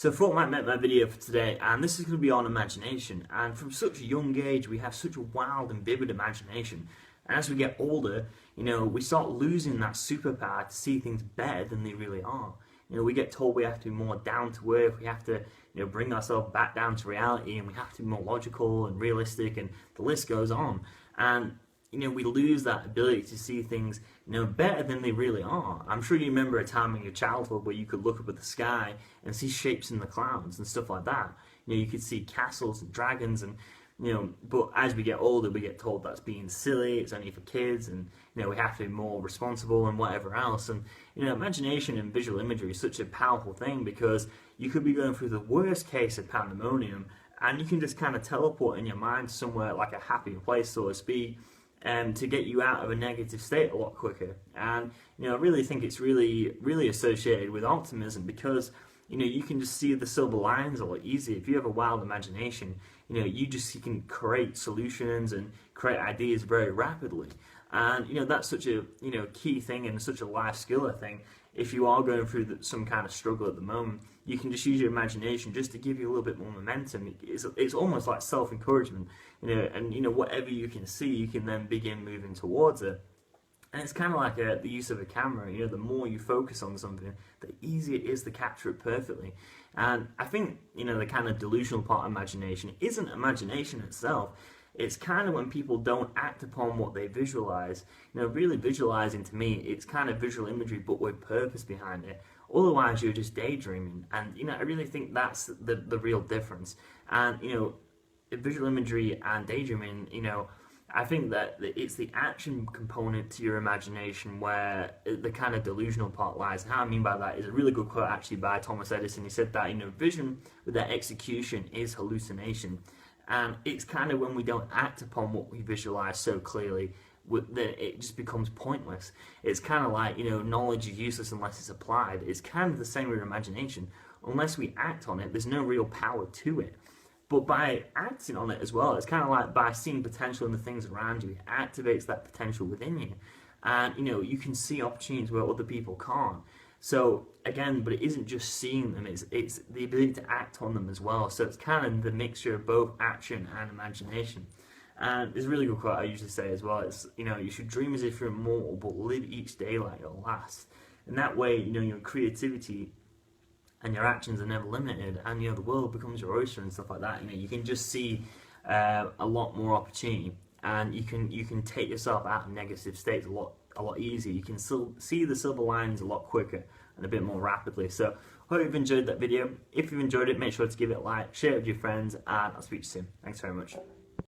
So I thought I might make my video for today, and this is going to be on imagination. And from such a young age, we have such a wild and vivid imagination. And as we get older, we start losing that superpower to see things better than they really are. We get told we have to be more down to earth, we have to, bring ourselves back down to reality, and we have to be more logical and realistic, and the list goes on. And we lose that ability to see things, better than they really are. I'm sure you remember a time in your childhood where you could look up at the sky and see shapes in the clouds and stuff like that. You could see castles and dragons and, but as we get older, we get told that's being silly, it's only for kids, and, we have to be more responsible and whatever else. And, imagination and visual imagery is such a powerful thing because you could be going through the worst case of pandemonium and you can just kind of teleport in your mind somewhere like a happier place, so to speak, to get you out of a negative state a lot quicker. And I really think it's really associated with optimism because you can just see the silver lines a lot easier. If you have a wild imagination, you can create solutions and create ideas very rapidly. And that's such a key thing and such a life skill, I think. If you are going through some kind of struggle at the moment, you can just use your imagination just to give you a little bit more momentum. It's almost like self-encouragement, and whatever you can see, you can then begin moving towards it. And it's kind of like the use of a camera. The more you focus on something, the easier it is to capture it perfectly. And I think the kind of delusional part of imagination isn't imagination itself. It's kind of when people don't act upon what they visualize. Really visualizing, to me, it's kind of visual imagery but with purpose behind it. Otherwise you're just daydreaming, and I really think that's the real difference. And visual imagery and daydreaming, I think that it's the action component to your imagination where the kind of delusional part lies. And how I mean by that is a really good quote actually by Thomas Edison. He said that vision without execution is hallucination. And it's kind of when we don't act upon what we visualize so clearly that it just becomes pointless. It's kind of like, knowledge is useless unless it's applied. It's kind of the same with imagination. Unless we act on it, there's no real power to it. But by acting on it as well, it's kind of like by seeing potential in the things around you, it activates that potential within you. And, you can see opportunities where other people can't. So, again, but it isn't just seeing them, it's the ability to act on them as well. So it's kind of the mixture of both action and imagination. And there's a really good quote I usually say as well. It's, you should dream as if you're immortal, but live each day like your last. And that way, your creativity and your actions are never limited, and the world becomes your oyster and stuff like that. You can just see a lot more opportunity, and you can take yourself out of negative states a lot easier. You can still see the silver lines a lot quicker and a bit more rapidly. So hope you've enjoyed that video. If you've enjoyed it, make sure to give it a like, share it with your friends, and I'll speak to you soon. Thanks very much.